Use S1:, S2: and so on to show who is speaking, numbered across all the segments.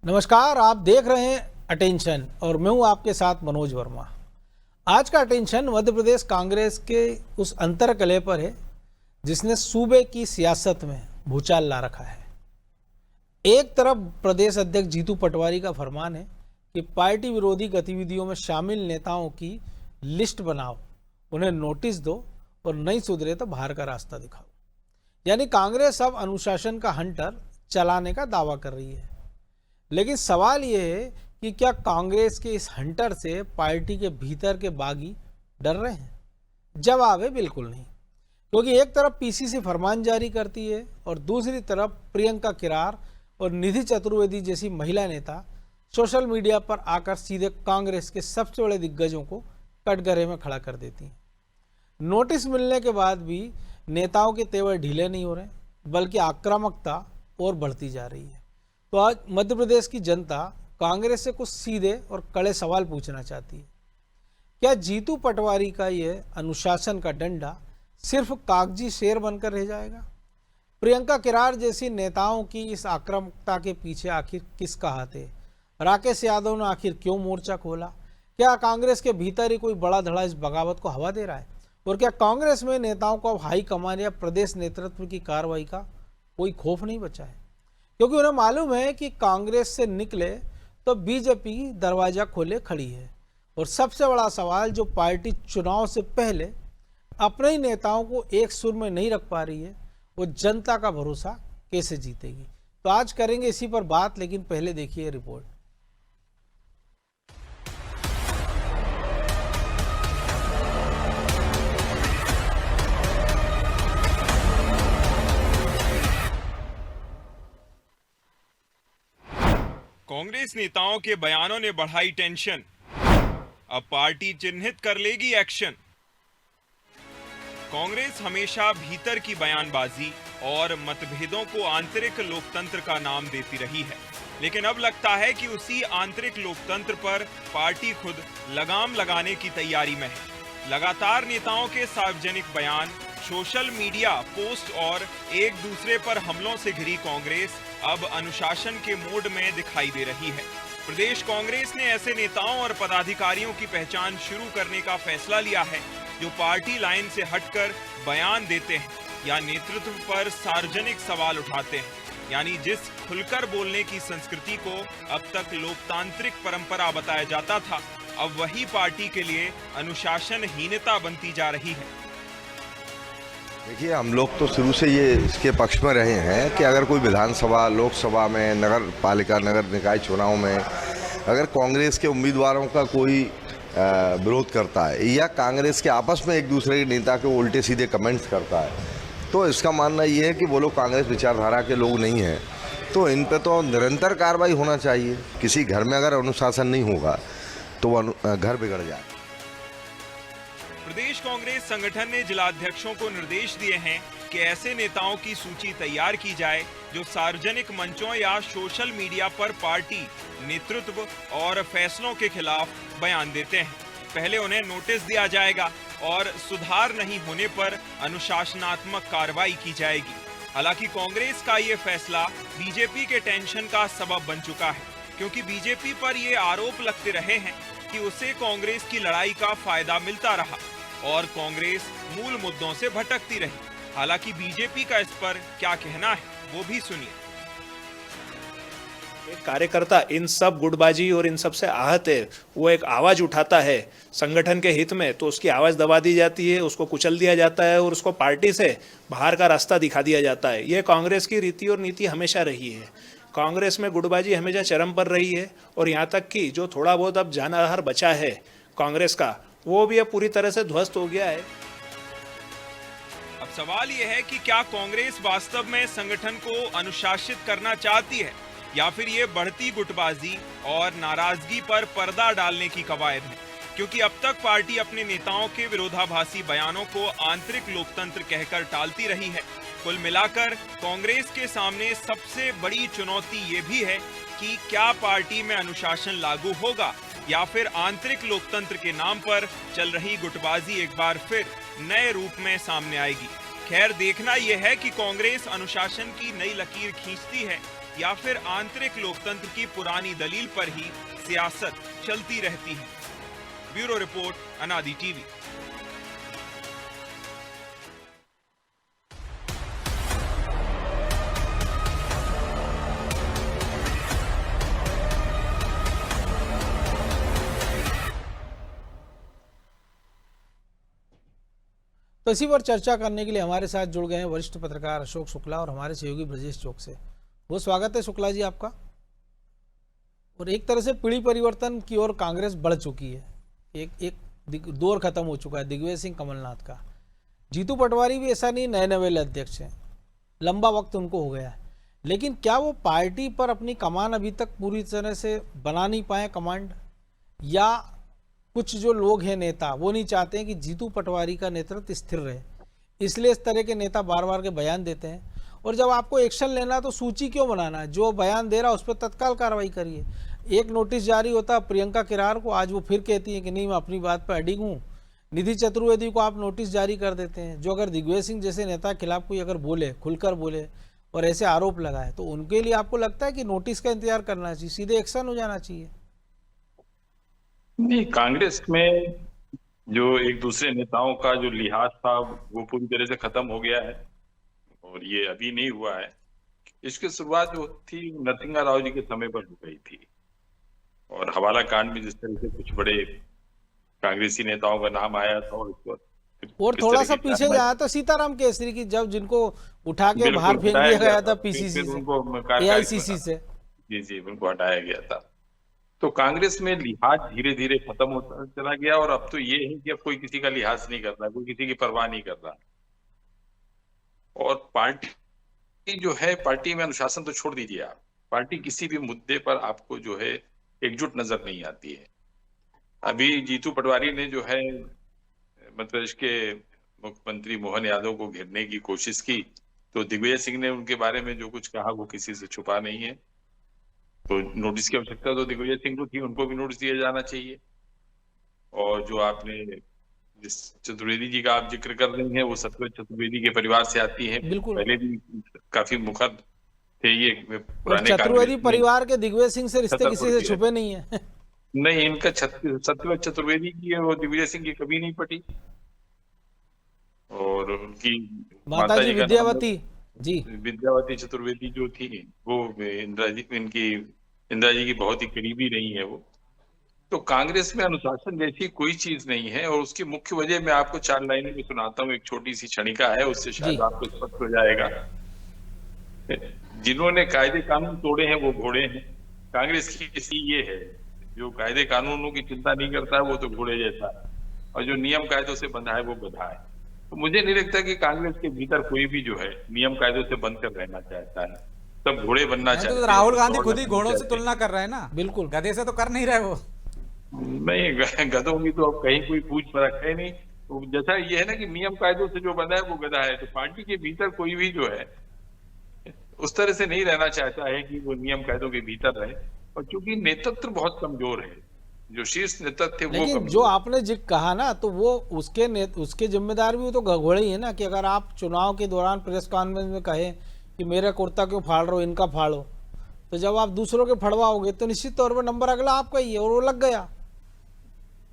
S1: नमस्कार, आप देख रहे हैं अटेंशन और मैं हूं आपके साथ मनोज वर्मा। आज का अटेंशन मध्य प्रदेश कांग्रेस के उस अंतरकलह पर है जिसने सूबे की सियासत में भूचाल ला रखा है। एक तरफ प्रदेश अध्यक्ष जीतू पटवारी का फरमान है कि पार्टी विरोधी गतिविधियों में शामिल नेताओं की लिस्ट बनाओ, उन्हें नोटिस दो और नहीं सुधरे तो बाहर का रास्ता दिखाओ। यानी कांग्रेस अब अनुशासन का हंटर चलाने का दावा कर रही है। लेकिन सवाल यह है कि क्या कांग्रेस के इस हंटर से पार्टी के भीतर के बागी डर रहे हैं? जवाब है बिल्कुल नहीं, क्योंकि एक तरफ पीसीसी फरमान जारी करती है और दूसरी तरफ प्रियंका किरार और निधि चतुर्वेदी जैसी महिला नेता सोशल मीडिया पर आकर सीधे कांग्रेस के सबसे बड़े दिग्गजों को कटघरे में खड़ा कर देती हैं। नोटिस मिलने के बाद भी नेताओं के तेवर ढीले नहीं हो रहे, बल्कि आक्रामकता और बढ़ती जा रही है। तो आज मध्य प्रदेश की जनता कांग्रेस से कुछ सीधे और कड़े सवाल पूछना चाहती है। क्या जीतू पटवारी का यह अनुशासन का डंडा सिर्फ कागजी शेर बनकर रह जाएगा? प्रियंका किरार जैसी नेताओं की इस आक्रामकता के पीछे आखिर किसका हाथ है? राकेश यादव ने आखिर क्यों मोर्चा खोला? क्या कांग्रेस के भीतर ही कोई बड़ा धड़ा इस बगावत को हवा दे रहा है? और क्या कांग्रेस में नेताओं को अब हाईकमान या प्रदेश नेतृत्व की कार्रवाई का कोई खौफ नहीं बचा है? क्योंकि उन्हें मालूम है कि कांग्रेस से निकले तो बीजेपी दरवाजा खोले खड़ी है। और सबसे बड़ा सवाल, जो पार्टी चुनाव से पहले अपने ही नेताओं को एक सुर में नहीं रख पा रही है, वो जनता का भरोसा कैसे जीतेगी? तो आज करेंगे इसी पर बात, लेकिन पहले देखिए रिपोर्ट।
S2: कांग्रेस नेताओं के बयानों ने बढ़ाई टेंशन। अब पार्टी चिन्हित कर लेगी एक्शन। कांग्रेस हमेशा भीतर की बयानबाजी और मतभेदों को आंतरिक लोकतंत्र का नाम देती रही है, लेकिन अब लगता है कि उसी आंतरिक लोकतंत्र पर पार्टी खुद लगाम लगाने की तैयारी में है। लगातार नेताओं के सार्वजनिक बयान, सोशल मीडिया पोस्ट और एक दूसरे पर हमलों से घिरी कांग्रेस अब अनुशासन के मोड में दिखाई दे रही है। प्रदेश कांग्रेस ने ऐसे नेताओं और पदाधिकारियों की पहचान शुरू करने का फैसला लिया है जो पार्टी लाइन से हटकर बयान देते हैं या नेतृत्व पर सार्वजनिक सवाल उठाते हैं। यानी जिस खुलकर बोलने की संस्कृति को अब तक लोकतांत्रिक परंपरा बताया जाता था, अब वही पार्टी के लिए अनुशासनहीनता बनती जा रही है।
S3: देखिए, हम लोग तो शुरू से ये इसके पक्ष में रहे हैं कि अगर कोई विधानसभा, लोकसभा में, नगर पालिका, नगर निकाय चुनाव में अगर कांग्रेस के उम्मीदवारों का कोई विरोध करता है या कांग्रेस के आपस में एक दूसरे के नेता के उल्टे सीधे कमेंट्स करता है, तो इसका मानना ये है कि वो लोग कांग्रेस विचारधारा के लोग नहीं हैं। तो इन पर तो निरंतर कार्रवाई होना चाहिए। किसी घर में अगर अनुशासन नहीं होगा तो वो घर बिगड़ जाए।
S2: प्रदेश कांग्रेस संगठन ने जिलाध्यक्षों को निर्देश दिए हैं कि ऐसे नेताओं की सूची तैयार की जाए जो सार्वजनिक मंचों या सोशल मीडिया पर पार्टी नेतृत्व और फैसलों के खिलाफ बयान देते हैं। पहले उन्हें नोटिस दिया जाएगा और सुधार नहीं होने पर अनुशासनात्मक कार्रवाई की जाएगी। हालांकि कांग्रेस का ये फैसला बीजेपी के टेंशन का सबब बन चुका है, क्योंकि बीजेपी पर ये आरोप लगते रहे हैं कि उसे कांग्रेस की लड़ाई का फायदा मिलता रहा और कांग्रेस मूल मुद्दों से भटकती रही। हालांकि बीजेपी का इस पर क्या कहना है, वो भी सुनिए।
S4: एक कार्यकर्ता इन सब गुटबाजी और इन सब से आहत है, वो एक आवाज उठाता है संगठन के हित में, तो उसकी आवाज दबा दी जाती है, उसको कुचल दिया जाता है और उसको पार्टी से बाहर का रास्ता दिखा दिया जाता है। ये कांग्रेस की रीति और नीति हमेशा रही है। कांग्रेस में गुटबाजी हमेशा चरम पर रही है और यहाँ तक कि जो थोड़ा बहुत अब जानहार बचा है कांग्रेस का, वो भी अब पूरी तरह से ध्वस्त हो गया है।
S2: अब सवाल यह है कि क्या कांग्रेस वास्तव में संगठन को अनुशासित करना चाहती है या फिर ये बढ़ती गुटबाजी और नाराजगी पर पर्दा डालने की कवायद है? क्योंकि अब तक पार्टी अपने नेताओं के विरोधाभासी बयानों को आंतरिक लोकतंत्र कहकर टालती रही है। कुल मिलाकर कांग्रेस के सामने सबसे बड़ी चुनौती ये भी है कि क्या पार्टी में अनुशासन लागू होगा या फिर आंतरिक लोकतंत्र के नाम पर चल रही गुटबाजी एक बार फिर नए रूप में सामने आएगी। खैर, देखना यह है कि कांग्रेस अनुशासन की नई लकीर खींचती है या फिर आंतरिक लोकतंत्र की पुरानी दलील पर ही सियासत चलती रहती है। ब्यूरो रिपोर्ट, अनादि टीवी।
S1: तो इसी पर चर्चा करने के लिए हमारे साथ जुड़ गए हैं वरिष्ठ पत्रकार अशोक शुक्ला और हमारे सहयोगी ब्रजेश चौक से। वो स्वागत है शुक्ला जी आपका। और एक तरह से पीढ़ी परिवर्तन की ओर कांग्रेस बढ़ चुकी है, एक दौर खत्म हो चुका है दिग्विजय सिंह कमलनाथ का। जीतू पटवारी भी ऐसा नहीं नए नवेले अध्यक्ष हैं, लंबा वक्त उनको हो गया है, लेकिन क्या वो पार्टी पर अपनी कमान अभी तक पूरी तरह से बना नहीं पाए कमांड, या कुछ जो लोग हैं नेता वो नहीं चाहते हैं कि जीतू पटवारी का नेतृत्व स्थिर रहे, इसलिए इस तरह के नेता बार बार के बयान देते हैं। और जब आपको एक्शन लेना तो सूची क्यों बनाना है, जो बयान दे रहा है उस पर तत्काल कार्रवाई करिए। एक नोटिस जारी होता प्रियंका किरार को, आज वो फिर कहती है कि नहीं मैं अपनी बात पर अडिग हूँ। निधि चतुर्वेदी को आप नोटिस जारी कर देते हैं, जो अगर दिग्विजय सिंह जैसे नेता के खिलाफ कोई अगर बोले, खुलकर बोले और ऐसे आरोप लगाए, तो उनके लिए आपको लगता है कि नोटिस का इंतजार करना चाहिए, सीधे एक्शन हो जाना चाहिए?
S5: नहीं, कांग्रेस में जो एक दूसरे नेताओं का जो लिहाज था वो पूरी तरह से खत्म हो गया है, और ये अभी नहीं हुआ है। इसकी शुरुआत जो थी नरसिंह राव जी के समय पर हो गई थी, और हवाला कांड में जिस तरह से कुछ बड़े कांग्रेसी नेताओं का नाम आया था,
S1: और थोड़ा सा पीछे जाया तो सीताराम केसरी की, जब जिनको उठा के बाहर फेंक दिया गया था पीसीसी से, एआईसीसी से।
S5: जी, उनको हटाया गया था। तो कांग्रेस में लिहाज धीरे धीरे खत्म होता चला गया, और अब तो ये है कि अब कोई किसी का लिहाज नहीं करता, कोई किसी की परवाह नहीं कर रहा। और पार्टी जो है, पार्टी में अनुशासन तो छोड़ दीजिए आप, पार्टी किसी भी मुद्दे पर आपको जो है एकजुट नजर नहीं आती है। अभी जीतू पटवारी ने जो है मध्य प्रदेश के मुख्यमंत्री मोहन यादव को घेरने की कोशिश की, तो दिग्विजय सिंह ने उनके बारे में जो कुछ कहा वो किसी से छुपा नहीं है। तो नोटिस की आवश्यकता तो दिग्विजय सिंह को थी, उनको भी नोटिस दिया जाना चाहिए। और जो आपने जिस चतुर्वेदी जी का आप जिक्र कर रही हैं, वो सत्यव्रत चतुर्वेदी के परिवार से आती हैं, पहले भी काफी मुखर थे ये पुराने।
S1: चतुर्वेदी परिवार के दिग्विजय सिंह से रिश्ते किसी से छुपे नहीं है।
S5: नहीं, इनका सत्यव्रत चतुर्वेदी की है, वो दिग्विजय सिंह की कभी नहीं पटी। और उनकी
S1: माता जी विद्यावती जी,
S5: विद्यावती चतुर्वेदी जो थी, वो इंदिरा जी की बहुत ही करीबी रही है वो। तो कांग्रेस में अनुशासन जैसी कोई चीज नहीं है, और उसकी मुख्य वजह मैं आपको 4 लाइनों में सुनाता हूँ, एक छोटी सी क्षणिका है, उससे शायद आपको स्पष्ट हो जाएगा। जिन्होंने कायदे कानून तोड़े हैं वो घोड़े हैं। कांग्रेस की स्थिति ये है, जो कायदे कानूनों की चिंता नहीं करता है वो तो घोड़े जैसा है, और जो नियम कायदों से बंधा है वो गधा है। तो मुझे नहीं लगता कि कांग्रेस के भीतर कोई भी जो है नियम कायदों से बंद कर रहना चाहता है, सब घोड़े बनना चाहते हैं।
S6: तो राहुल गांधी खुद ही घोड़ों से तुलना कर रहे हैं ना,
S1: बिल्कुल,
S6: गधे से तो कर नहीं रहे वो।
S5: नहीं, गधों की तो अब कहीं कोई पूछ परख है नहीं। तो जैसा ये है ना कि नियम कायदों से जो बंधा है वो गधा है, तो पार्टी के भीतर कोई भी जो है उस तरह से नहीं रहना चाहता है कि वो नियम कायदों के भीतर रहे। और चूंकि नेतृत्व बहुत कमजोर है, जो शीर्ष नेतृत्व थे वो
S1: लेकिन जो आपने कहा ना, तो वो उसके जिम्मेदार भी तो घोड़े ही है ना, कि अगर आप चुनाव के दौरान प्रेस कॉन्फ्रेंस में कहें कि मेरा कुर्ता क्यों फाड़ रहे हो, इनका फाड़ो, तो जब आप दूसरों के फड़वाओगे तो निश्चित तौर पर नंबर अगला आपका ही है, और वो लग गया।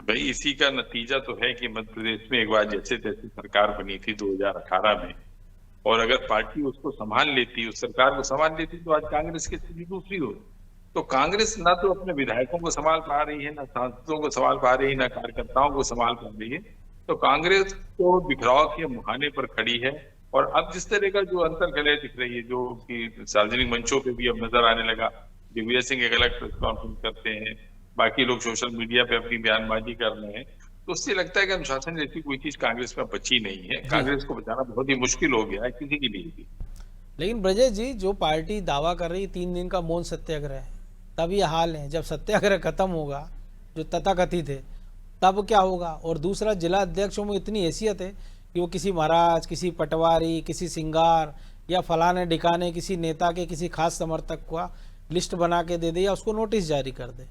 S5: भाई इसी का नतीजा तो है कि मध्य प्रदेश में एक बार जैसे तैसे सरकार बनी थी 2018 में, और अगर पार्टी उसको संभाल लेती, उस सरकार को संभाल लेती, तो आज कांग्रेस की स्थिति दूसरी हो। तो कांग्रेस ना तो अपने विधायकों को संभाल पा रही है, ना सांसदों को संभाल पा रही है, ना कार्यकर्ताओं को संभाल पा रही है। तो कांग्रेस तो बिखराव के मुहाने पर खड़ी है। और अब जिस तरह का जो अंतर्कलह दिख रही है, जो कि सार्वजनिक मंचों पे भी अब नजर आने लगा, दिग्विजय सिंह एक अलग प्रेस कॉन्फ्रेंस करते हैं, बाकी लोग सोशल मीडिया पे अपनी बयानबाजी कर रहे हैं, तो उससे लगता है कि अनुशासन जैसी कोई चीज कांग्रेस में बची नहीं है। कांग्रेस को बचाना बहुत ही मुश्किल हो गया है किसी के लिए भी।
S1: लेकिन ब्रजेश जी, जो पार्टी दावा कर रही 3 दिन का मौन सत्याग्रह है, तब ये हाल है। जब सत्याग्रह खत्म होगा, जो तथाकथित है, तब क्या होगा? और दूसरा, जिला अध्यक्षों में इतनी हैसियत है कि वो किसी महाराज, किसी पटवारी, किसी सिंगार या फलाने ढिकाने किसी नेता के किसी खास समर्थक का लिस्ट बना के दे दे या उसको नोटिस जारी कर दे।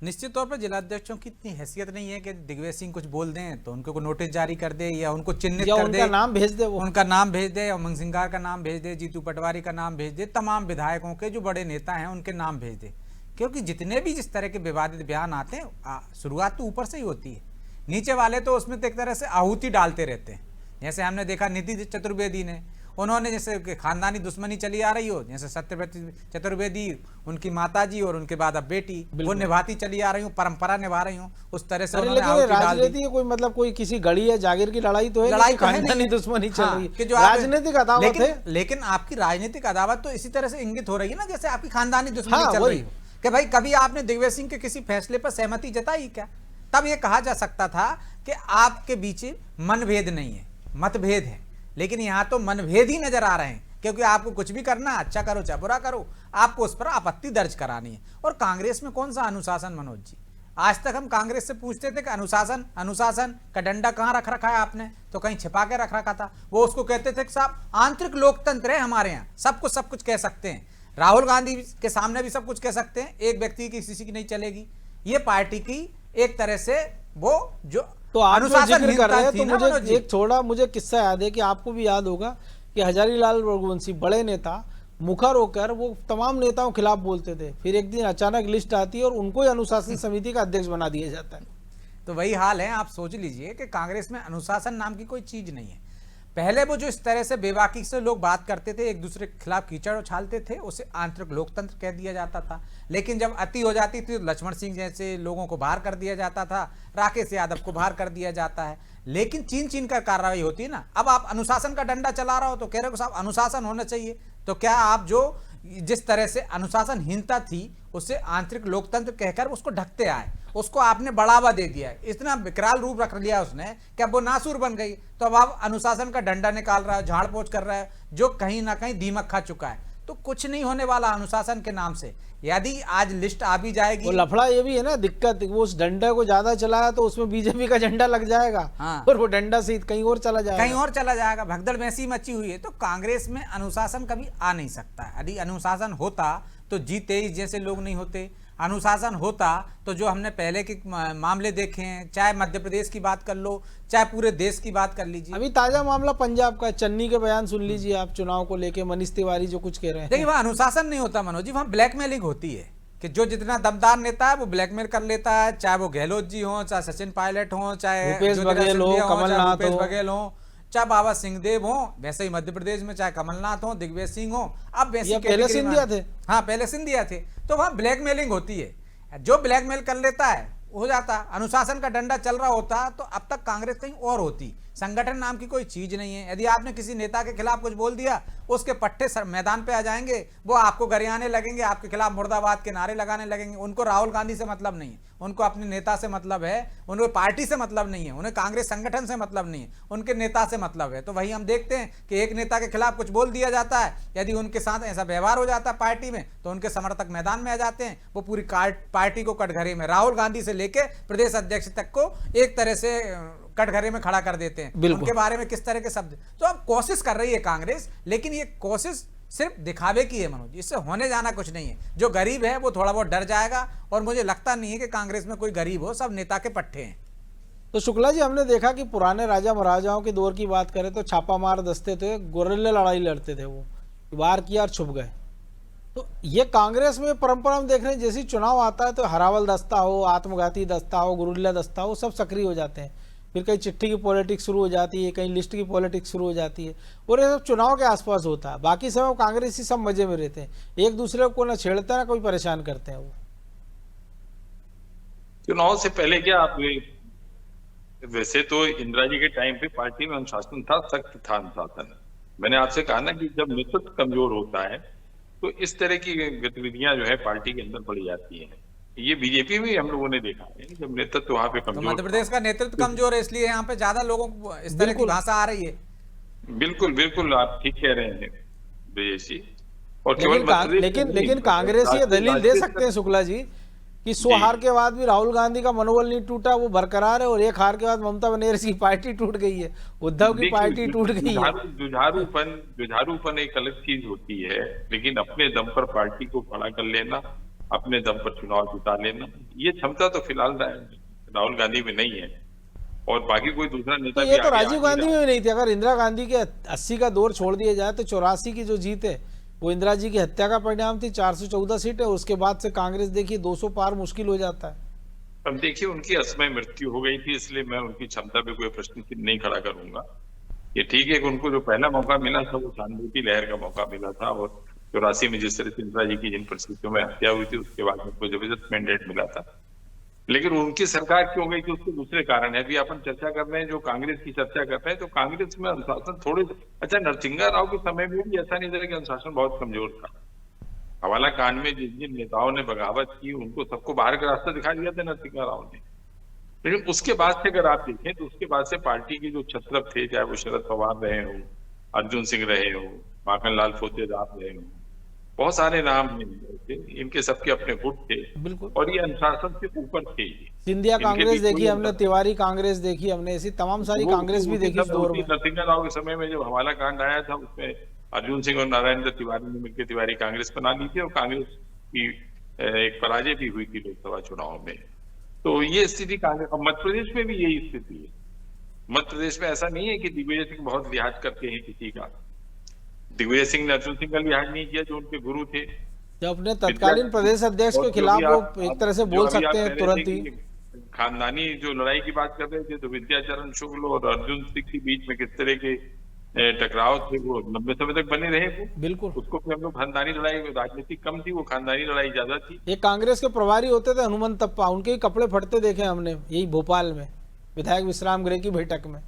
S6: निश्चित तौर पर जिलाध्यक्षों की इतनी हैसियत नहीं है कि दिग्विजय सिंह कुछ बोल दें तो उनको नोटिस जारी कर दे या उनको चिन्हित
S1: या
S6: कर
S1: उनका
S6: दे,
S1: नाम भेज दे, वो
S6: उनका नाम भेज दे, उमंग सिंगार का नाम भेज दे, जीतू पटवारी का नाम भेज दे, तमाम विधायकों के जो बड़े नेता हैं उनके नाम भेज दे। क्योंकि जितने भी जिस तरह के विवादित बयान आते हैं शुरुआत तो ऊपर से ही होती है, नीचे वाले तो उसमें तो एक तरह से आहुति डालते रहते हैं। जैसे हमने देखा नीति चतुर्वेदी ने, उन्होंने जैसे खानदानी दुश्मनी चली आ रही हो, जैसे सत्यव्रत चतुर्वेदी उनकी माताजी और उनके बाद अब बेटी वो निभाती चली आ रही हूँ, परंपरा निभा रही हूँ, उस तरह से उन्होंने आहुति डाल दी।
S1: राजनीति कोई मतलब कोई किसी गढ़ी या जागीर की लड़ाई तो है,
S6: लड़ाई तो है
S1: खानदानी
S6: नहीं।
S1: दुश्मनी चल रही
S6: कि
S1: है,
S6: जो
S1: राजनीतिक अदावत है।
S6: लेकिन आपकी राजनीतिक अदावत तो इसी तरह से इंगित हो रही है ना, जैसे आपकी खानदानी दुश्मनी
S1: हाँ,
S6: चल
S1: वही।
S6: रही हो कि भाई कभी आपने दिग्विजय सिंह के किसी फैसले पर सहमति जताई क्या? तब ये कहा जा सकता था कि आपके बीच मनभेद नहीं है, मतभेद है। लेकिन यहाँ तो मनभेद ही नजर आ रहे हैं, क्योंकि आपको कुछ भी करना, अच्छा करो चाहे बुरा करो, आपको उस पर आपत्ति दर्ज करानी है। और कांग्रेस में कौन सा अनुशासन मनोज जी? आज तक हम कांग्रेस से पूछते थे कि अनुशासन का डंडा कहाँ रख रखा है आपने, तो कहीं छिपा के रख रखा था। वो उसको कहते थे कि साहब आंतरिक लोकतंत्र है हमारे यहाँ, सब कुछ कह सकते हैं। राहुल गांधी के सामने भी सब कुछ कह सकते हैं, एक व्यक्ति की किसी की नहीं चलेगी। ये पार्टी की एक तरह से वो जो
S1: तो आप जो जिक्र कर रहे हैं, तो
S6: मुझे
S1: एक थोड़ा मुझे किस्सा याद है कि आपको भी याद होगा कि हजारीलाल रघुवंशी बड़े नेता मुखर होकर वो तमाम नेताओं के खिलाफ बोलते थे, फिर एक दिन अचानक लिस्ट आती है और उनको ही अनुशासन समिति का अध्यक्ष बना दिया जाता है।
S6: तो वही हाल है। आप सोच लीजिए कि कांग्रेस में अनुशासन नाम की कोई चीज नहीं है। पहले वो जो इस तरह से बेबाकी से लोग बात करते थे, एक दूसरे के खिलाफ कीचड़ उछालते थे, उसे आंतरिक लोकतंत्र कह दिया जाता था। लेकिन जब अति हो जाती थी तो लक्ष्मण सिंह जैसे लोगों को बाहर कर दिया जाता था, राकेश यादव को बाहर कर दिया जाता है। लेकिन छीन कर कार्रवाई होती है ना। अब आप अनुशासन का डंडा चला रहा हो तो कह रहे हो साहब अनुशासन होना चाहिए, तो क्या आप जो जिस तरह से अनुशासनहीनता थी उसे आंतरिक लोकतंत्र कहकर उसको ढकते आए, उसको आपने बढ़ावा दे दिया है, इतना विकराल रूप रख लिया उसने कि अब वो नासूर बन गई। तो अब आप अनुशासन का डंडा निकाल रहा है, झाड़ पोछ कर रहा है, जो कहीं ना कहीं दीमक खा चुका है। तो कुछ नहीं होने वाला अनुशासन के नाम से। यदि आज लिस्ट आ भी जाएगी,
S1: वो लफड़ा ये भी है ना, दिक्कत वो उस डंडा को ज्यादा चलाया तो उसमें बीजेपी का झंडा लग जाएगा।
S6: हाँ।
S1: और वो डंडा से कहीं और चला जाएगा,
S6: भगदड़ वैसी मची हुई है। तो कांग्रेस में अनुशासन कभी आ नहीं सकता। यदि अनुशासन होता तो G23 जैसे लोग नहीं होते। अनुशासन होता तो जो हमने पहले के मामले देखे हैं, चाहे मध्य प्रदेश की बात कर लो, चाहे पूरे देश की बात कर लीजिए।
S1: अभी ताजा मामला पंजाब का, चन्नी के बयान सुन लीजिए आप, चुनाव को लेके मनीष तिवारी जो कुछ कह रहे हैं।
S6: देखिए वहाँ अनुशासन नहीं होता मनोज जी, वहाँ ब्लैकमेलिंग होती है कि जो जितना दमदार नेता है वो ब्लैकमेल कर लेता है, चाहे वो गहलोत जी हो, चाहे सचिन पायलट हो, चाहे
S1: भूपेश बघेल हो, कमलनाथ हो,
S6: चाहे बाबा सिंहदेव हो। वैसे ही मध्य प्रदेश में चाहे कमलनाथ हो, दिग्विजय सिंह हो, अब वैसे
S1: पहले सिंधिया थे।
S6: हाँ पहले सिंधिया थे। तो वहाँ ब्लैकमेलिंग होती है, जो ब्लैकमेल कर लेता है हो जाता। अनुशासन का डंडा चल रहा होता तो अब तक कांग्रेस कहीं और होती। संगठन नाम की कोई चीज नहीं है। यदि आपने किसी नेता के खिलाफ कुछ बोल दिया, उसके पट्टे मैदान पे आ जाएंगे, वो आपको गरियाने लगेंगे, आपके खिलाफ मुर्दाबाद के नारे लगाने लगेंगे। उनको राहुल गांधी से मतलब नहीं है, उनको अपने नेता से मतलब है, उनको पार्टी से मतलब नहीं है, उन्हें कांग्रेस संगठन से मतलब नहीं है, उनके नेता से मतलब है। तो वही हम देखते हैं कि एक नेता के खिलाफ कुछ बोल दिया जाता है, यदि उनके साथ ऐसा व्यवहार हो जाता है पार्टी में, तो उनके समर्थक मैदान में आ जाते हैं, वो पूरी पार्टी को कटघरे में, राहुल गांधी से लेकर प्रदेश अध्यक्ष तक को एक तरह से कटघरे में खड़ा कर देते हैं। उनके बारे में किस तरह के शब्द। तो अब कोशिश कर रही है कांग्रेस, लेकिन ये कोशिश सिर्फ दिखावे की है मनोज, इससे होने जाना कुछ नहीं है। जो गरीब है वो थोड़ा बहुत डर जाएगा, और मुझे लगता नहीं है कि कांग्रेस में कोई गरीब हो, सब नेता के पट्टे हैं।
S1: तो शुक्ला जी, हमने देखा कि पुराने राजा महाराजाओं के दौर की बात करें तो छापामार दस्ते थे, गुर्रिल्ला लड़ाई लड़ते थे, वो वार किया और छुप गए। तो ये कांग्रेस में परंपरा हम देख रहे हैं, जैसे चुनाव आता है तो हरावल दस्ता हो, आत्मघाती दस्ता हो, गुर्रिल्ला दस्ता हो, सब सक्रिय हो जाते हैं। फिर कहीं चिट्ठी की पॉलिटिक्स शुरू हो जाती है, कहीं लिस्ट की पॉलिटिक्स शुरू हो जाती है, और ये सब चुनाव के आसपास होता है। बाकी समय कांग्रेसी सब मजे में रहते हैं, एक दूसरे को ना छेड़ते ना कोई परेशान करते हैं। वो
S5: चुनाव से पहले क्या आप, वैसे तो इंदिरा जी के टाइम पे पार्टी में अनुशासन था, सख्त था अनुशासन। मैंने आपसे कहा ना कि जब नेतृत्व कमजोर होता है तो इस तरह की गतिविधियां जो है पार्टी के अंदर बढ़ जाती हैं। ये बीजेपी में हम लोगों ने देखा है, जब नेतृत्व वहां पे कमजोर,
S6: मध्य प्रदेश का नेतृत्व कमजोर है, इसलिए यहाँ पे ज्यादा लोगों को इस तरह की भाषा आ रही है।
S5: बिल्कुल बिल्कुल आप ठीक कह रहे हैं विजय जी। और
S1: लेकिन कांग्रेस ये दलील दे सकते हैं शुक्ला जी कि 100 हार के बाद भी राहुल गांधी का मनोबल नहीं टूटा, वो बरकरार है, और 1 हार के बाद ममता बनर्जी की पार्टी टूट गई है, उद्धव की पार्टी टूट गई है।
S5: जुझारूपन एक अलग चीज होती है, लेकिन अपने दम पर पार्टी को खड़ा कर लेना अपने दम पर चुनाव जिता लेना, ये क्षमता तो फिलहाल राहुल गांधी में नहीं है और बाकी कोई दूसरा
S1: तो
S5: नेता भी
S1: ये तो
S5: आगे आ
S1: राजीव
S5: नहीं
S1: गांधी
S5: रहा।
S1: में भी नहीं थी। अगर इंदिरा गांधी के 80 का दौर छोड़ दिया जाए तो 84 की जो जीत है वो इंदिरा जी की हत्या का परिणाम थी। 414 सीट है, उसके बाद से कांग्रेस देखिए 200 पार मुश्किल हो जाता है।
S5: अब देखिए उनकी असमय मृत्यु हो गई थी, इसलिए मैं उनकी क्षमता पे कोई प्रश्न चिन्ह नहीं खड़ा करूंगा। ये ठीक है कि उनको जो पहला मौका मिला था वो सहानुभूति लहर का मौका मिला था और 84 में जिस तरह से इंदिरा जी की जिन परिस्थितियों में हत्या हुई थी उसके बाद उनको जबरदस्त मैंडेट मिला था। लेकिन उनकी सरकार क्यों गई थी उसके दूसरे कारण है। अभी अपन चर्चा कर रहे हैं, जो कांग्रेस की चर्चा कर रहे हैं, तो कांग्रेस में अनुशासन थोड़े, अच्छा नरसिंहा राव के समय में भी ऐसा नहीं था कि अनुशासन बहुत कमजोर था। हवाला कांड में जिन जिन नेताओं ने बगावत की उनको सबको बाहर का रास्ता दिखा दिया था नरसिंहा राव ने। लेकिन उसके बाद से अगर आप देखें तो उसके बाद से पार्टी के जो छत्रप थे, चाहे वो शरद पवार रहे हो, अर्जुन सिंह रहे हो, माखन लाल फोतेदार रहे हो, बहुत सारे नाम हैं, इनके सबके अपने गुट थे
S1: बिल्कुल।
S5: और ये अनुशासन से ऊपर थे।
S1: सिंधिया
S5: इनके
S1: कांग्रेस
S5: बीच
S1: देखी
S5: कोई
S1: हमने, तिवारी कांग्रेस देखी हमने, ऐसी तमाम सारी कांग्रेस भी देखी इस दौर में।
S5: नरसिंहा राव के समय में जब हवाला कांड आया था उसमें अर्जुन सिंह और नारायण दत्त तिवारी ने मिलकर तिवारी कांग्रेस बना ली थी और कांग्रेस की एक पराजय भी हुई थी लोकसभा चुनाव में। तो ये स्थिति कांग्रेस, मध्य प्रदेश में भी यही स्थिति है। मध्य प्रदेश में ऐसा नहीं है कि दिग्विजय सिंह बहुत लिहाज करते हैं किसी का। दिग्विजय सिंह ने अर्जुन सिंह का लिहाज नहीं किया जो उनके गुरु थे।
S1: जब अपने तत्कालीन प्रदेश अध्यक्ष के खिलाफ वो एक तरह से बोल सकते हैं तुरंत ही।
S5: खानदानी जो लड़ाई की बात कर रहे थे तो विद्याचरण शुक्ल और अर्जुन सिंह के बीच में किस तरह के टकराव थे वो लंबे समय तक बने रहे। वो
S1: बिल्कुल,
S5: उसको भी हम लोग खानदानी लड़ाई, राजनीतिक कम थी, वो खानदानी लड़ाई ज्यादा थी।
S1: एक कांग्रेस के प्रभारी होते थे हनुमंत तप्पा, उनके ही कपड़े फटते देखे हमने यही भोपाल में विधायक विश्राम गृह की बैठक में।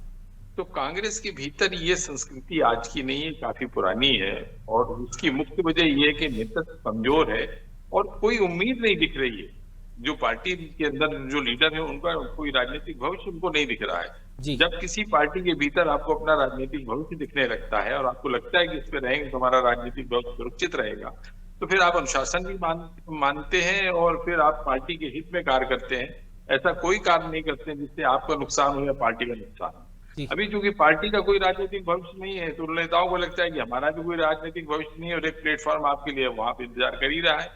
S5: तो कांग्रेस के भीतर ये संस्कृति आज की नहीं है, काफी पुरानी है और उसकी मुख्य वजह ये है कि नेतृत्व कमजोर है और कोई उम्मीद नहीं दिख रही है। जो पार्टी के अंदर जो लीडर है उनका कोई राजनीतिक भविष्य उनको नहीं दिख रहा है। जब किसी पार्टी के भीतर आपको अपना राजनीतिक भविष्य दिखने लगता है और आपको लगता है कि इस पे रहेंगे तो हमारा राजनीतिक भविष्य सुरक्षित रहेगा, तो फिर आप अनुशासन भी मानते हैं और फिर आप पार्टी के हित में कार्य करते हैं। ऐसा कोई कार्य नहीं करते जिससे आपका नुकसान हो या पार्टी का नुकसान हो। अभी चूंकि पार्टी का कोई राजनीतिक भविष्य नहीं है तो नेताओं को लगता है कि हमारा भी कोई राजनीतिक भविष्य नहीं है और एक प्लेटफॉर्म आपके लिए वहां पे इंतजार कर ही रहा है,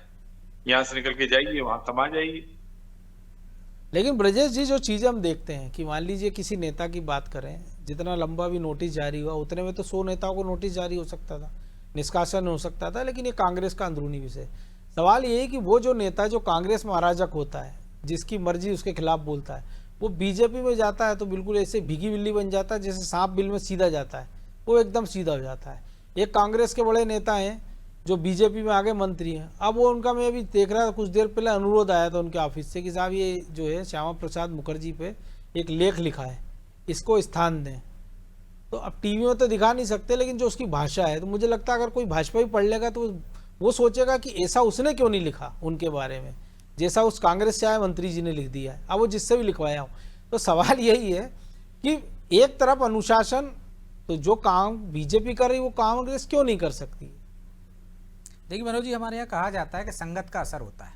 S5: यहाँ से निकल के जाइए, वहां समा जाइए।
S1: लेकिन ब्रजेश जी जो चीजें हम देखते हैं कि मान लीजिए किसी नेता की बात करें, जितना लंबा भी नोटिस जारी हुआ उतने में तो 100 नेताओं को नोटिस जारी हो सकता था, निष्कासन हो सकता था। लेकिन ये कांग्रेस का अंदरूनी विषय। सवाल ये है कि वो जो नेता जो कांग्रेस में अराजक होता है, जिसकी मर्जी उसके खिलाफ बोलता है, वो बीजेपी में जाता है तो बिल्कुल ऐसे भीगी बिल्ली बन जाता है, जैसे सांप बिल में सीधा जाता है, वो एकदम सीधा हो जाता है। एक कांग्रेस के बड़े नेता हैं जो बीजेपी में आगे मंत्री हैं, अब वो उनका, मैं अभी देख रहा था कुछ देर पहले अनुरोध आया था उनके ऑफिस से कि साहब ये जो है श्यामा प्रसाद मुखर्जी पे एक लेख लिखा है, इसको स्थान दें। तो अब टीवी में तो दिखा नहीं सकते, लेकिन जो उसकी भाषा है, तो मुझे लगता है अगर कोई भाजपा ही पढ़ लेगा तो वो सोचेगा कि ऐसा उसने क्यों नहीं लिखा उनके बारे में, जैसा उस कांग्रेस से आए मंत्री जी ने लिख दिया है। अब वो जिससे भी लिखवाया हो, तो सवाल यही है कि एक तरफ अनुशासन, तो जो काम बीजेपी कर रही वो कांग्रेस क्यों नहीं कर सकती।
S6: देखिए मनोज जी, हमारे यहाँ कहा जाता है कि संगत का असर होता है।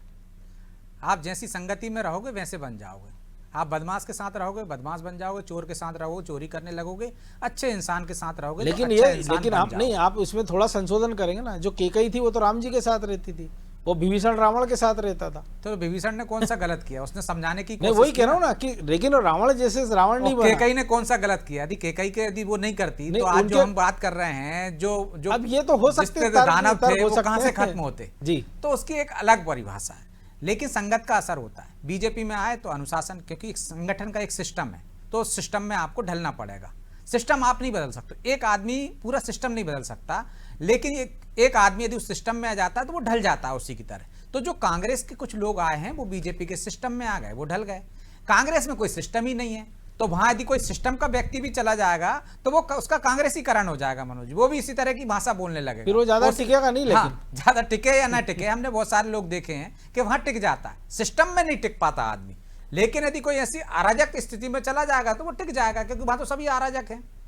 S6: आप जैसी संगति में रहोगे वैसे बन जाओगे। आप बदमाश के साथ रहोगे बदमाश बन जाओगे, चोर के साथ रहोगे चोरी करने लगोगे, अच्छे इंसान के साथ रहोगे
S1: लेकिन
S6: तो
S1: ये
S6: अच्छा इंसान
S1: लेकिन
S6: बन
S1: आप नहीं,
S6: जाओगे।
S1: आप इसमें थोड़ा संशोधन करेंगे ना। जो केकई थी वो तो राम जी के साथ रहती थी, वो विभीषण रावण के साथ रहता था।
S6: तो विभीषण ने कौन सा गलत किया? उसने समझाने की
S1: नहीं, वही कह रहा हूँ ना कि लेकिन रावण जैसे रावण नहीं बना।
S6: केकई ने कौन सा गलत किया? यदि केकई के यदि वो नहीं करती
S1: नहीं,
S6: तो आज जो
S1: उनके-
S6: हम बात कर रहे हैं, जो
S1: अब ये तो हो सकते हैं,
S6: दानव
S1: तर्क
S6: थे
S1: हो
S6: वो
S1: सकते
S6: कहाँ से
S1: हैं।
S6: खत्म होते
S1: जी,
S6: तो उसकी एक अलग परिभाषा है। लेकिन संगत का असर होता है। बीजेपी में आए तो अनुशासन, क्योंकि एक संगठन का एक सिस्टम है, तो उस सिस्टम में आपको ढलना पड़ेगा। सिस्टम आप नहीं बदल सकते, एक आदमी पूरा सिस्टम नहीं बदल सकता, लेकिन एक आदमी यदि उस सिस्टम में आ जाता है तो वो ढल जाता है उसी की तरह। तो जो कांग्रेस के कुछ लोग आए हैं वो बीजेपी के सिस्टम में आ गए, वो ढल गए। कांग्रेस में कोई सिस्टम ही नहीं है, तो वहां यदि कोई सिस्टम का व्यक्ति भी चला जाएगा तो वो उसका कांग्रेसीकरण हो जाएगा मनोज, वो भी इसी तरह की भाषा बोलने लगेगा।
S1: फिर वो ज्यादा टिकेगा नहीं। लेकिन
S6: ज्यादा टिके या ना टिके, हमने बहुत सारे लोग देखे हैं कि वहां टिक जाता है, सिस्टम में नहीं टिक पाता आदमी। लेकिन यदि कोई ऐसी अराजक स्थिति में चला जाएगा तो वो टिक जाएगा, क्योंकि वहां तो सभी अराजक हैं।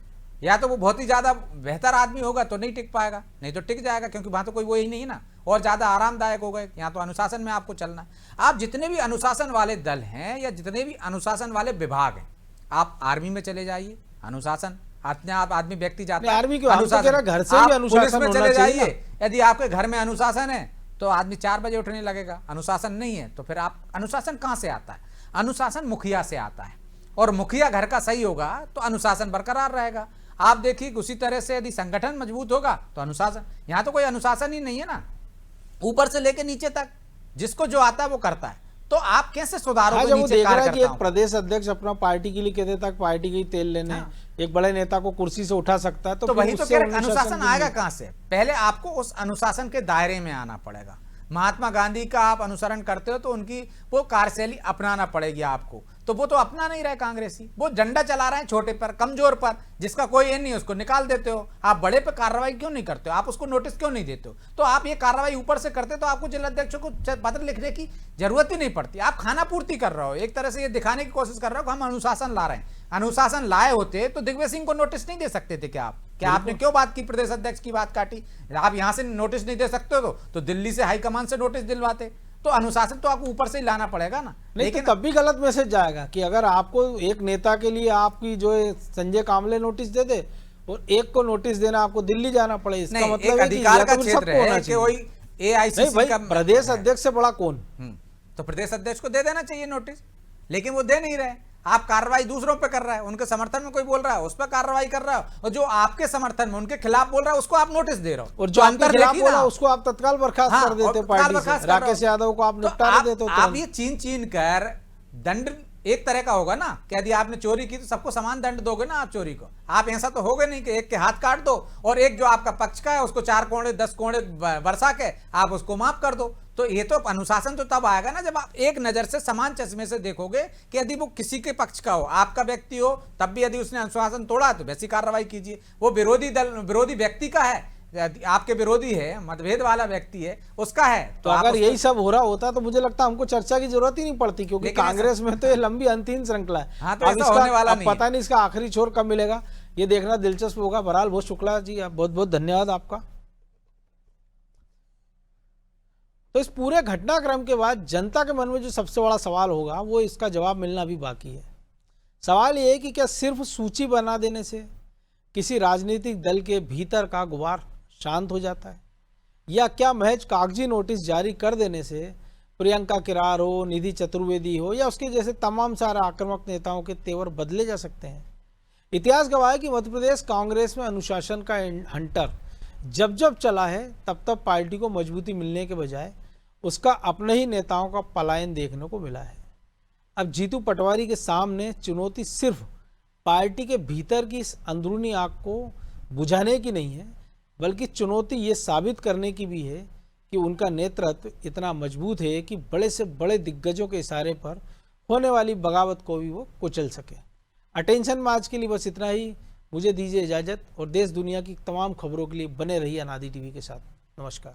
S6: या तो वो बहुत ही ज्यादा बेहतर आदमी होगा तो नहीं टिक पाएगा, नहीं तो टिक जाएगा, क्योंकि वहां तो कोई वो ही नहीं ना, और ज्यादा आरामदायक हो गए। यहाँ तो अनुशासन में आपको चलना है। आप जितने भी अनुशासन वाले दल हैं या जितने भी अनुशासन वाले विभाग हैं, आप आर्मी में चले जाइए, अनुशासन अपने आप आदमी व्यक्ति जाता है।
S1: आर्मी क्यों, हम तो कह रहे हैं घर से भी अनुशासन
S6: पुलिस में
S1: होना
S6: चले
S1: चाहिए
S6: जाइए, यदि आपके घर में अनुशासन है तो आदमी 4 बजे उठने लगेगा। अनुशासन नहीं है तो फिर आप, अनुशासन कहाँ से आता है? अनुशासन मुखिया से आता है, और मुखिया घर का सही होगा तो अनुशासन बरकरार रहेगा। आप देखिए उसी तरह से यदि संगठन मजबूत होगा तो अनुशासन, यहाँ तो कोई अनुशासन ही नहीं है ना, ऊपर से लेके नीचे तक जिसको जो आता है वो करता है। तो आप कैसे सुधारोगे?
S1: जब वो
S6: नीचे
S1: देख रहा है कि एक
S6: कार्यकर्ताओं को?
S1: प्रदेश अध्यक्ष अपना पार्टी के लिए कहते तक पार्टी के ही तेल लेने, एक बड़े नेता को कुर्सी से उठा सकता है,
S6: तो
S1: फिर
S6: वही तो
S1: उससे
S6: कह रहे, अनुशासन
S1: की
S6: आएगा कहां से? पहले आपको उस अनुशासन के दायरे में आना पड़ेगा। महात्मा गांधी का आप अनुसरण करते हो तो उनकी वो कार्यशैली अपनाना पड़ेगी आपको, तो वो तो अपना नहीं रहे कांग्रेसी। वो झंडा चला रहे हैं छोटे पर, कमजोर पर, जिसका कोई ये नहीं, उसको निकाल देते हो। आप बड़े पे कार्रवाई क्यों नहीं करते हो? आप उसको नोटिस क्यों नहीं देते हो? तो आप ये कार्रवाई ऊपर से करते तो आपको जिलाध्यक्षों को पत्र लिखने की जरूरत ही नहीं पड़ती। आप खाना पूर्ति कर रहे हो, एक तरह से ये दिखाने की कोशिश कर रहे हो कि हम अनुशासन ला रहे हैं। अनुशासन लाए होते तो दिग्विजय सिंह को नोटिस नहीं दे सकते थे क्या आप? क्या आपने क्यों बात की, प्रदेश अध्यक्ष की बात काटी? आप यहां से नोटिस नहीं दे सकते हो तो दिल्ली से हाईकमान से नोटिस दिलवाते। तो अनुशासन तो आपको ऊपर से ही लाना पड़ेगा ना।
S1: नहीं,
S6: लेकिन
S1: तो तब भी गलत मैसेज जाएगा कि अगर आपको एक नेता के लिए आपकी जो है संजय कामले नोटिस दे दे और एक को नोटिस देना आपको दिल्ली जाना पड़े, इसका
S6: नहीं,
S1: मतलब
S6: एक
S1: है कि
S6: अधिकार
S1: यह
S6: का
S1: तो
S6: क्षेत्र
S1: सबको होना
S6: है कि
S1: चाहिए।
S6: वही
S1: नहीं
S6: एआईसीसी
S1: भाई,
S6: का
S1: प्रदेश अध्यक्ष से बड़ा कौन?
S6: तो प्रदेश अध्यक्ष को दे देना चाहिए नोटिस, लेकिन वो दे नहीं रहे। आप कार्रवाई दूसरों पे कर रहा है, उनके समर्थन में कोई बोल रहा है उस पर कार्रवाई कर रहा है, और जो आपके समर्थन में उनके खिलाफ बोल रहा है उसको आप नोटिस दे रहे हो।
S1: और जो आपके खिलाफ बोला उसको आप तत्काल बर्खास्त
S6: हाँ,
S1: कर देते
S6: और
S1: पार्टी
S6: बर्खास्त
S1: से।
S6: कर रहे हो।
S1: राकेश यादव को आप
S6: तो
S1: निपटा देते हो
S6: आप
S1: तुरंत।
S6: ये चीन चीन कर दंड एक तरह का होगा ना कि यदि आपने चोरी की तो सबको समान दंड दोगे ना आप चोरी को। आप ऐसा तो होगा नहीं कि एक के हाथ काट दो और एक जो आपका पक्ष का है उसको 4 कोड़े 10 कोड़े बरसा के आप उसको माफ कर दो। तो ये तो अनुशासन तो तब आएगा ना जब आप एक नजर से समान चश्मे से देखोगे कि यदि वो किसी के पक्ष का हो, आपका व्यक्ति हो, तब भी यदि उसने अनुशासन तोड़ा तो वैसी कार्रवाई कीजिए। वो विरोधी दल, विरोधी व्यक्ति का है, आपके विरोधी है, मतभेद वाला व्यक्ति है, उसका है।
S1: तो
S6: आप
S1: अगर
S6: उसको-
S1: यही सब हो रहा होता तो मुझे लगता है हमको चर्चा की जरूरत ही नहीं पड़ती, क्योंकि
S6: लेकिन
S1: कांग्रेस में तो ये लंबी अंतिम श्रृंखला है।
S6: हाँ, तो
S1: अब
S6: ऐसा
S1: इसका
S6: होने वाला
S1: अब
S6: नहीं है।
S1: पता नहीं इसका आखिरी छोर कब मिलेगा, ये देखना दिलचस्प होगा। बहरहाल बहुत शुक्ला जी, आप बहुत बहुत धन्यवाद आपका। तो इस पूरे घटनाक्रम के बाद जनता के मन में जो सबसे बड़ा सवाल होगा वो इसका जवाब मिलना अभी बाकी है। सवाल ये है कि क्या सिर्फ सूची बना देने से किसी राजनीतिक दल के भीतर का गुबार शांत हो जाता है, या क्या महज कागजी नोटिस जारी कर देने से प्रियंका किरार हो, निधि चतुर्वेदी हो या उसके जैसे तमाम सारे आक्रामक नेताओं के तेवर बदले जा सकते हैं। इतिहास गवाह है कि मध्य प्रदेश कांग्रेस में अनुशासन का हंटर जब जब चला है तब तब पार्टी को मजबूती मिलने के बजाय उसका अपने ही नेताओं का पलायन देखने को मिला है। अब जीतू पटवारी के सामने चुनौती सिर्फ पार्टी के भीतर की इस अंदरूनी आग को बुझाने की नहीं है, बल्कि चुनौती ये साबित करने की भी है कि उनका नेतृत्व इतना मजबूत है कि बड़े से बड़े दिग्गजों के इशारे पर होने वाली बगावत को भी वो कुचल सके। अटेंशन में आज के लिए बस इतना ही। मुझे दीजिए इजाज़त और देश दुनिया की तमाम खबरों के लिए बने रहिए अनादि टीवी के साथ। नमस्कार।